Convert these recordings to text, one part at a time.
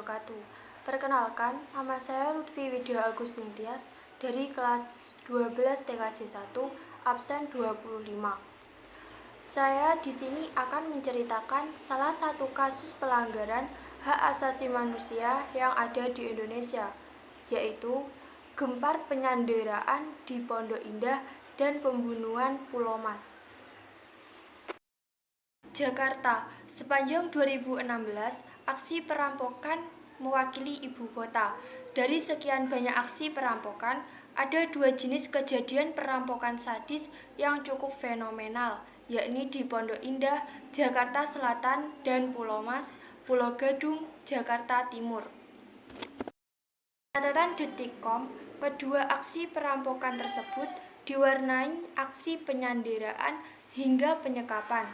wabarakatuh. Perkenalkan, nama saya Lutfi Widya Agus Nintias dari kelas 12 TKJ 1, absen 25. Saya di sini akan menceritakan salah satu kasus pelanggaran hak asasi manusia yang ada di Indonesia, yaitu gempar penyanderaan di Pondok Indah dan pembunuhan Pulau Mas. Jakarta, sepanjang 2016, aksi perampokan mewakili ibu kota. Dari sekian banyak aksi perampokan, ada dua jenis kejadian perampokan sadis yang cukup fenomenal, yakni di Pondok Indah, Jakarta Selatan, dan Pulau Mas, Pulau Gadung, Jakarta Timur. Catatan Detik.com, kedua aksi perampokan tersebut diwarnai aksi penyanderaan hingga penyekapan.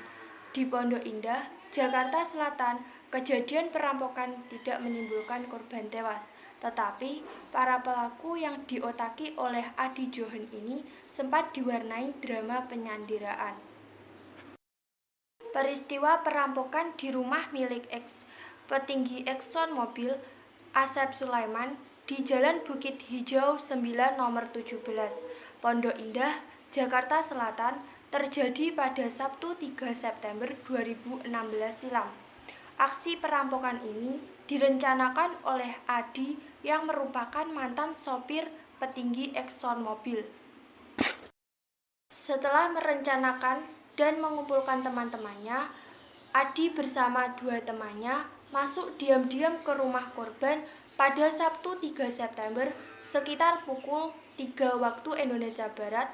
Di Pondok Indah, Jakarta Selatan, kejadian perampokan tidak menimbulkan korban tewas, tetapi para pelaku yang diotaki oleh Adi Johan ini sempat diwarnai drama penyanderaan. Peristiwa perampokan di rumah milik petinggi Exxon Mobil, Asep Sulaiman, di Jalan Bukit Hijau 9 nomor 17, Pondok Indah, Jakarta Selatan, terjadi pada Sabtu 3 September 2016 silam. Aksi perampokan ini direncanakan oleh Adi yang merupakan mantan sopir petinggi Exxon Mobil. Setelah merencanakan dan mengumpulkan teman-temannya, Adi bersama dua temannya masuk diam-diam ke rumah korban pada Sabtu 3 September sekitar pukul 3 waktu Indonesia Barat.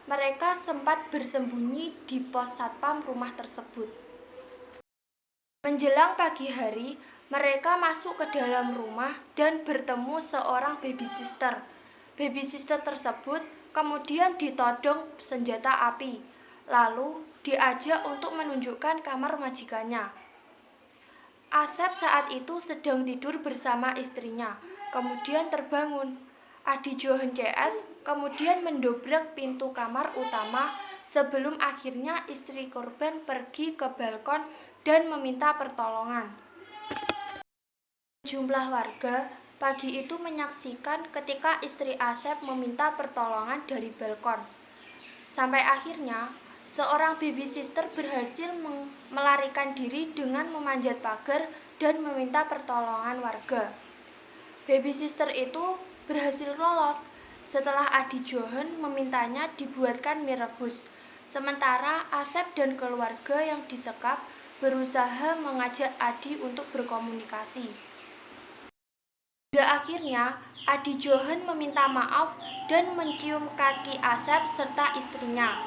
Mereka sempat bersembunyi di pos satpam rumah tersebut. Menjelang pagi hari, mereka masuk ke dalam rumah dan bertemu seorang baby sister. Baby sister tersebut kemudian ditodong senjata api, lalu diajak untuk menunjukkan kamar majikannya. Asep saat itu sedang tidur bersama istrinya, kemudian terbangun. Adi Johan CS kemudian mendobrak pintu kamar utama sebelum akhirnya istri korban pergi ke balkon dan meminta pertolongan. Jumlah warga pagi itu menyaksikan ketika istri Asep meminta pertolongan dari balkon. Sampai akhirnya, seorang baby sister berhasil melarikan diri dengan memanjat pagar dan meminta pertolongan warga. Baby sister itu berhasil lolos setelah Adi Johan memintanya dibuatkan mie rebus. Sementara Asep dan keluarga yang disekap berusaha mengajak Adi untuk berkomunikasi. Hingga akhirnya Adi Johan meminta maaf dan mencium kaki Asep serta istrinya.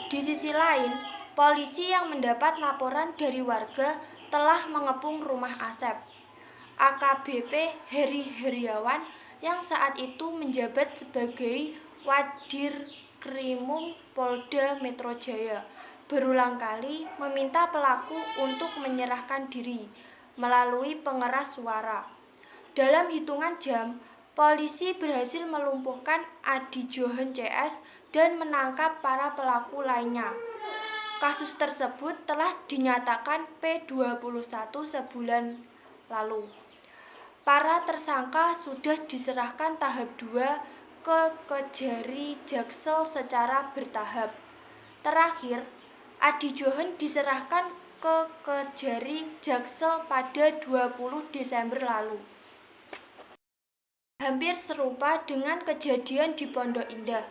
Di sisi lain, polisi yang mendapat laporan dari warga telah mengepung rumah Asep. AKBP Heri Heriawan yang saat itu menjabat sebagai Wadirkrimum Polda Metro Jaya berulang kali meminta pelaku untuk menyerahkan diri melalui pengeras suara. Dalam hitungan jam, polisi berhasil melumpuhkan Adi Johan CS dan menangkap para pelaku lainnya. Kasus tersebut telah dinyatakan P21 sebulan lalu. Para tersangka sudah diserahkan tahap 2 ke Kejari Jaksel secara bertahap. Terakhir, Adi Johan diserahkan ke Kejari Jaksel pada 20 Desember lalu. Hampir serupa dengan kejadian di Pondok Indah,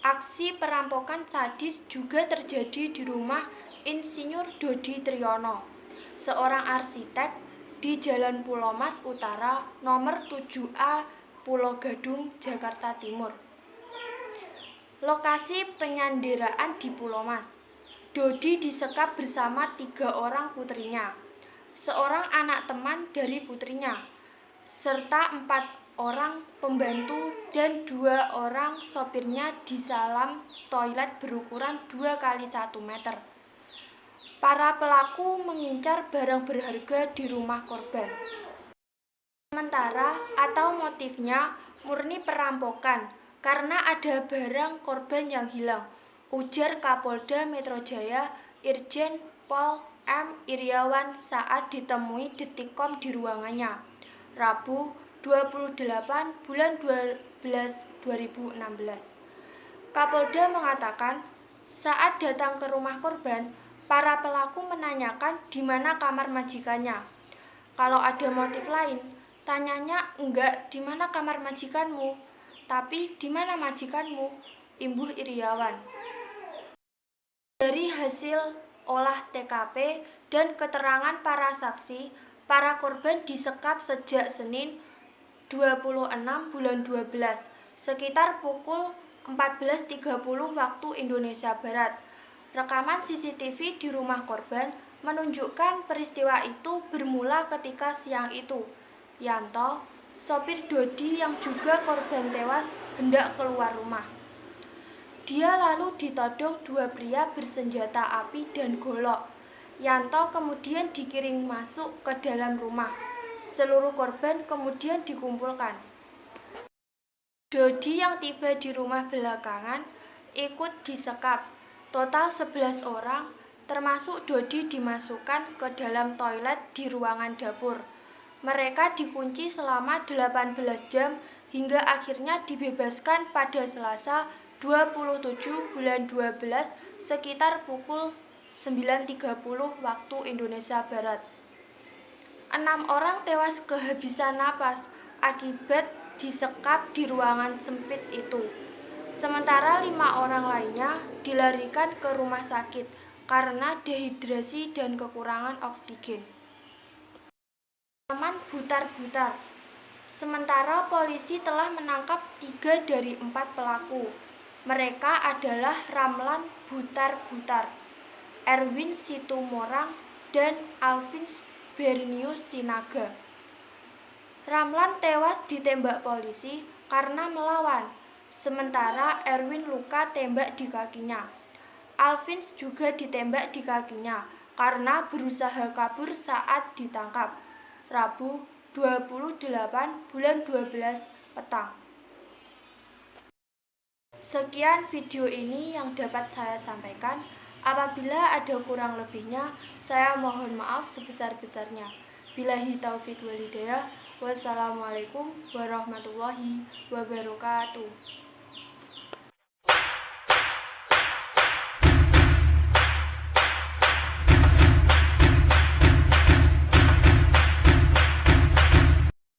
aksi perampokan sadis juga terjadi di rumah Insinyur Dodi Triyono, seorang arsitek di Jalan Pulau Mas Utara, nomor 7A, Pulau Gadung, Jakarta Timur. Lokasi penyanderaan di Pulau Mas. Dodi disekap bersama 3 orang putrinya, seorang anak teman dari putrinya, serta 4 orang pembantu dan 2 orang sopirnya di dalam toilet berukuran 2x1 meter. Para pelaku mengincar barang berharga di rumah korban. Sementara atau motifnya murni perampokan karena ada barang korban yang hilang, ujar Kapolda Metro Jaya Irjen Pol M. Iriawan saat ditemui Detik.com di ruangannya. Rabu 28 bulan 12 2016. Kapolda mengatakan, saat datang ke rumah korban, para pelaku menanyakan di mana kamar majikannya. Kalau ada motif lain, tanyanya enggak di mana kamar majikanmu, tapi di mana majikanmu, imbuh Iriawan. Dari hasil olah TKP dan keterangan para saksi, para korban disekap sejak Senin 26 bulan 12 sekitar pukul 14.30 waktu Indonesia Barat. Rekaman CCTV di rumah korban menunjukkan peristiwa itu bermula ketika siang itu. Yanto, sopir Dodi yang juga korban tewas, hendak keluar rumah. Dia lalu ditodong dua pria bersenjata api dan golok. Yanto kemudian dikirim masuk ke dalam rumah. Seluruh korban kemudian dikumpulkan. Dodi yang tiba di rumah belakangan ikut disekap. Total 11 orang, termasuk Dodi, dimasukkan ke dalam toilet di ruangan dapur. Mereka dikunci selama 18 jam hingga akhirnya dibebaskan pada Selasa 27 bulan 12 sekitar pukul 9.30 waktu Indonesia Barat. 6 orang tewas kehabisan napas akibat disekap di ruangan sempit itu. Sementara 5 orang lainnya dilarikan ke rumah sakit karena dehidrasi dan kekurangan oksigen. Aman butar-butar. Sementara polisi telah menangkap 3 dari 4 pelaku. Mereka adalah Ramlan Butar-Butar, Erwin Situmorang, dan Alvins Bernius Sinaga. Ramlan tewas ditembak polisi karena melawan, sementara Erwin luka tembak di kakinya. Alvins juga ditembak di kakinya karena berusaha kabur saat ditangkap. Rabu 28 bulan 12 petang. Sekian video ini yang dapat saya sampaikan. Apabila ada kurang lebihnya, saya mohon maaf sebesar-besarnya. Billahi taufiq wal hidayah. Wassalamualaikum warahmatullahi wabarakatuh.